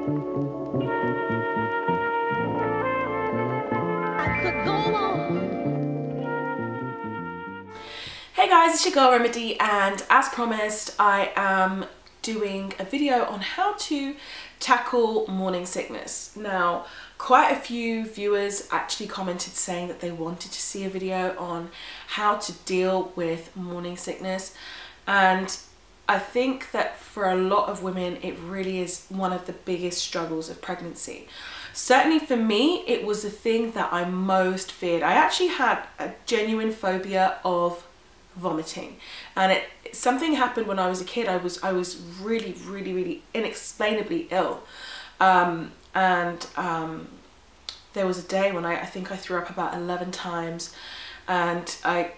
Hey guys, it's your girl Remedy, and as promised I am doing a video on how to tackle morning sickness. Now, quite a few viewers actually commented saying that they wanted to see a video on how to deal with morning sickness, and I think that for a lot of women it really is one of the biggest struggles of pregnancy. Certainly for me, it was the thing that I most feared. I actually had a genuine phobia of vomiting, and something happened when I was a kid. I was really inexplainably ill, and there was a day when I think I threw up about 11 times, and I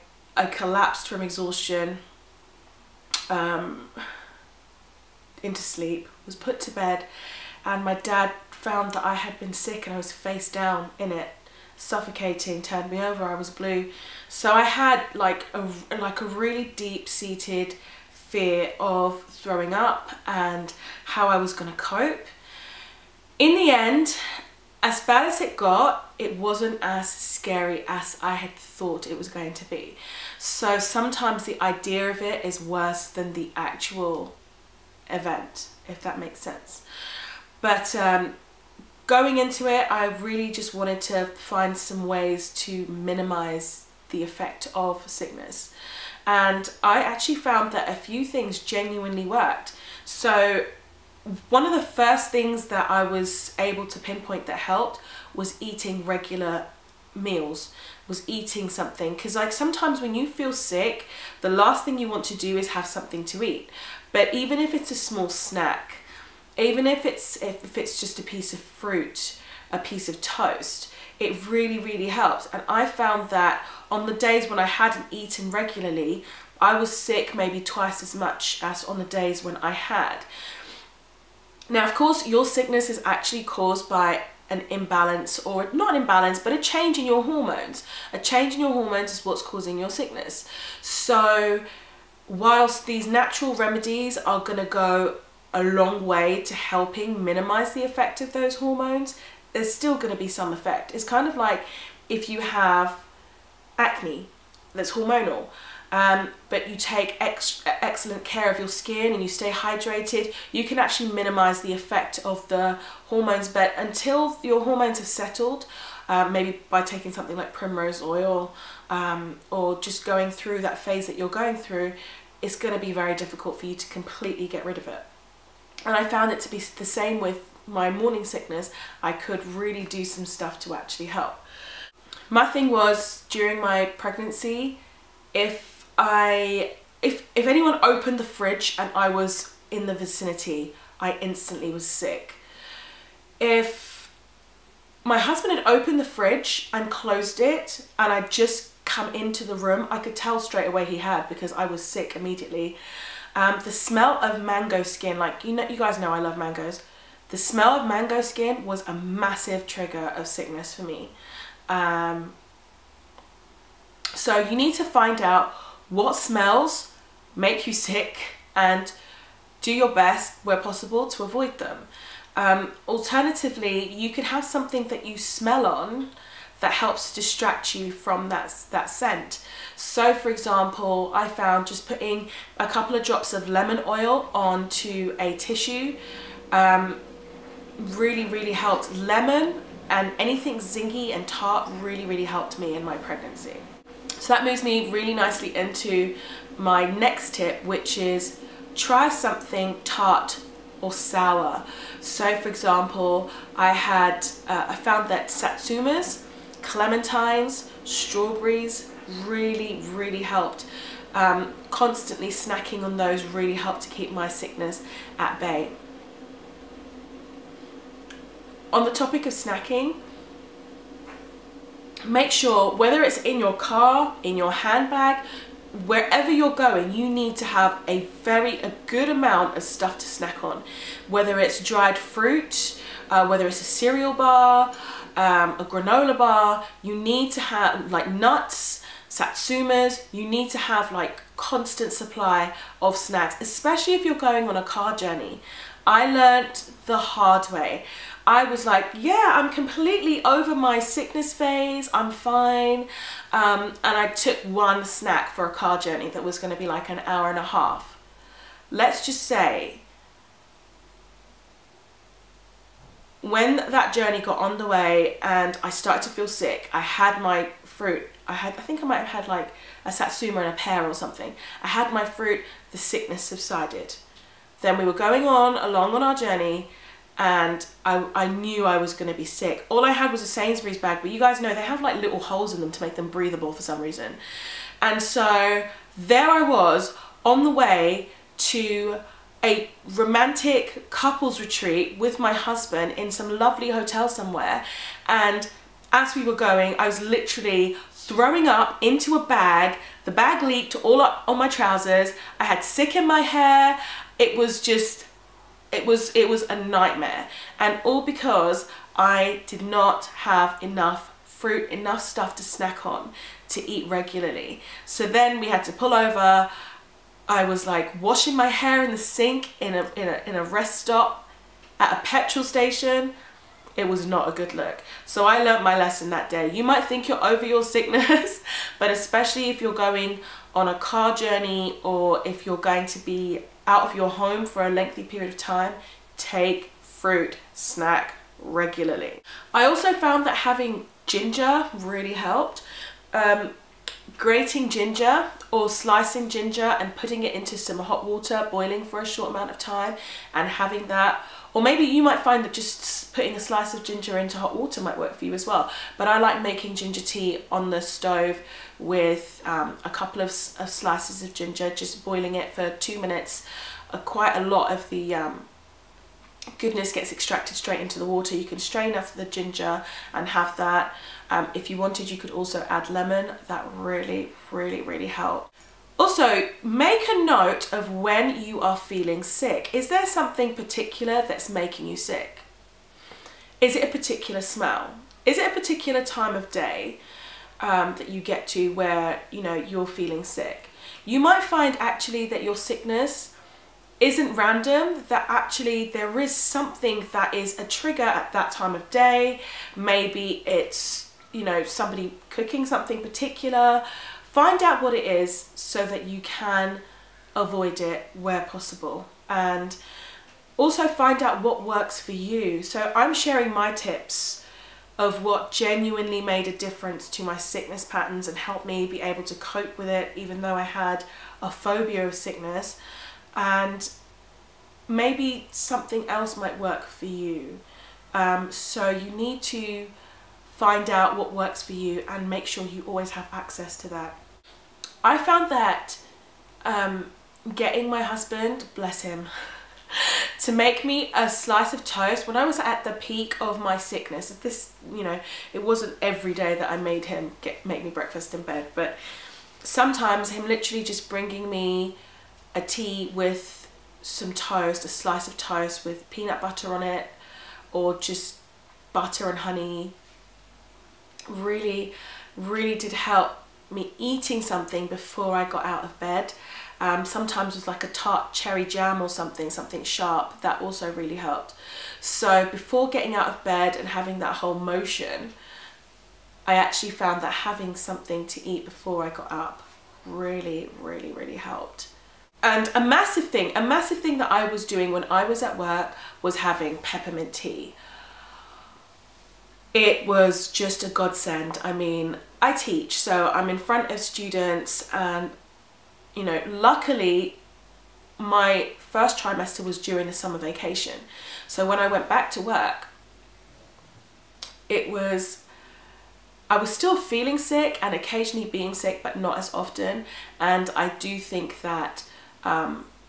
collapsed from exhaustion into sleep, was put to bed, and my dad found that I had been sick and I was face down in it, suffocating, turned me over, I was blue. So I had like a really deep-seated fear of throwing up and how I was going to cope. In the end, as bad as it got, it wasn't as scary as I had thought it was going to be. So sometimes the idea of it is worse than the actual event, if that makes sense. But going into it, I really just wanted to find some ways to minimize the effect of sickness, and I actually found that a few things genuinely worked. So one of the first things that I was able to pinpoint that helped was eating regular meals, was eating something, because like sometimes when you feel sick, the last thing you want to do is have something to eat. But even if it's a small snack, even if it's just a piece of fruit, a piece of toast, it really helps. And I found that on the days when I hadn't eaten regularly, I was sick maybe twice as much as on the days when I had. Now, of course, your sickness is actually caused by an imbalance, or not an imbalance, but a change in your hormones. A change in your hormones is what's causing your sickness. So whilst these natural remedies are going to go a long way to helping minimize the effect of those hormones, there's still going to be some effect. It's kind of like if you have acne that's hormonal, but you take excellent care of your skin and you stay hydrated, you can actually minimize the effect of the hormones. But until your hormones have settled, maybe by taking something like primrose oil, or just going through that phase that you're going through, it's going to be very difficult for you to completely get rid of it. And I found it to be the same with my morning sickness. I could really do some stuff to actually help. My thing was, during my pregnancy, if anyone opened the fridge and I was in the vicinity, I instantly was sick. If my husband had opened the fridge and closed it and I'd just come into the room, I could tell straight away he had, because I was sick immediately. The smell of mango skin, like you guys know I love mangoes. The smell of mango skin was a massive trigger of sickness for me. So you need to find out what smells make you sick and do your best where possible to avoid them. Alternatively, you can have something that you smell on that helps distract you from that scent. So for example, I found just putting a couple of drops of lemon oil onto a tissue really helped. Lemon and anything zingy and tart really helped me in my pregnancy. So that moves me really nicely into my next tip, which is try something tart or sour. So for example, I found that satsumas, clementines, strawberries really helped. Constantly snacking on those really helped to keep my sickness at bay. On the topic of snacking, make sure, whether it's in your car, in your handbag, wherever you're going, you need to have a good amount of stuff to snack on. Whether it's dried fruit, whether it's a cereal bar, a granola bar, you need to have like nuts, satsumas. You need to have like constant supply of snacks, especially if you're going on a car journey. I learnt the hard way. I was like, yeah, I'm completely over my sickness phase, I'm fine. And I took one snack for a car journey that was going to be like an hour and a half. Let's just say, when that journey got on the way and I started to feel sick, I had my fruit. I think I might have had like a satsuma and a pear or something. I had my fruit, the sickness subsided. Then we were going along on our journey, and I knew I was going to be sick. All I had was a Sainsbury's bag, but you guys know they have like little holes in them to make them breathable for some reason. And so there I was on the way to a romantic couples retreat with my husband in some lovely hotel somewhere, and as we were going, I was literally throwing up into a bag. The bag leaked all up on my trousers. I had sick in my hair. It was just, it was a nightmare. And all because I did not have enough fruit, enough stuff to snack on to eat regularly. So then we had to pull over. I was like washing my hair in the sink in a rest stop at a petrol station. It was not a good look. So I learned my lesson that day. You might think you're over your sickness, but especially if you're going on a car journey or if you're going to be out of your home for a lengthy period of time, take fruit, snack regularly. I also found that having ginger really helped. Grating ginger or slicing ginger and putting it into some hot water, boiling for a short amount of time and having that. Or maybe you might find that just putting a slice of ginger into hot water might work for you as well. But I like making ginger tea on the stove with a couple of slices of ginger, just boiling it for 2 minutes. Quite a lot of the goodness gets extracted straight into the water. You can strain off the ginger and have that. If you wanted, you could also add lemon. That really, really, really helped. Also, make a note of when you are feeling sick. Is there something particular that's making you sick? Is it a particular smell? Is it a particular time of day that you get to where, you know, you're feeling sick? You might find actually that your sickness isn't random, that actually there is something that is a trigger at that time of day. Maybe it's, you know, somebody cooking something particular. Find out what it is so that you can avoid it where possible, and also find out what works for you. So I'm sharing my tips of what genuinely made a difference to my sickness patterns and helped me be able to cope with it even though I had a phobia of sickness. And maybe something else might work for you. So you need to find out what works for you and make sure you always have access to that. I found that getting my husband, bless him, to make me a slice of toast when I was at the peak of my sickness. This, you know, it wasn't every day that I made him make me breakfast in bed, but sometimes him literally just bringing me a tea with some toast, a slice of toast with peanut butter on it, or just butter and honey, really, really did help me eating something before I got out of bed. Sometimes with like a tart cherry jam or something sharp, that also really helped. So before getting out of bed and having that whole motion, I actually found that having something to eat before I got up really, really, really helped. And a massive thing that I was doing when I was at work was having peppermint tea. It was just a godsend. I mean, I teach, so I'm in front of students, and you know, luckily my first trimester was during the summer vacation. So when I went back to work, I was still feeling sick and occasionally being sick, but not as often. And I do think that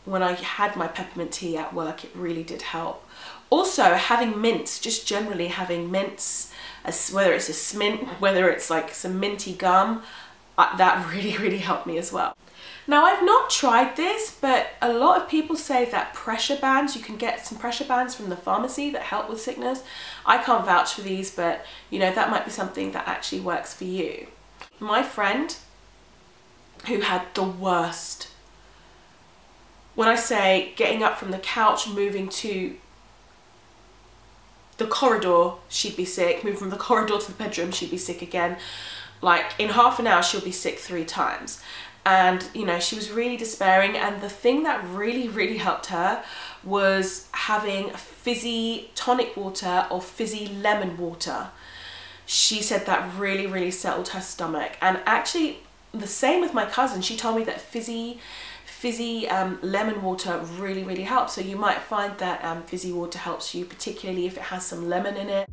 when I had my peppermint tea at work, it really did help. Also, having mints, just generally having mints, whether it's a smint, whether it's like some minty gum, that really, really helped me as well. Now, I've not tried this, but a lot of people say that pressure bands, you can get some pressure bands from the pharmacy that help with sickness. I can't vouch for these, but you know, that might be something that actually works for you. My friend who had the worst. When I say getting up from the couch, moving to the corridor, she'd be sick. Moving from the corridor to the bedroom, she'd be sick again. Like in half an hour, she'll be sick 3 times. And, you know, she was really despairing. And the thing that really, really helped her was having fizzy tonic water or fizzy lemon water. She said that really, really settled her stomach. And actually, the same with my cousin. She told me that fizzy lemon water really, really helps. So you might find that fizzy water helps you, particularly if it has some lemon in it.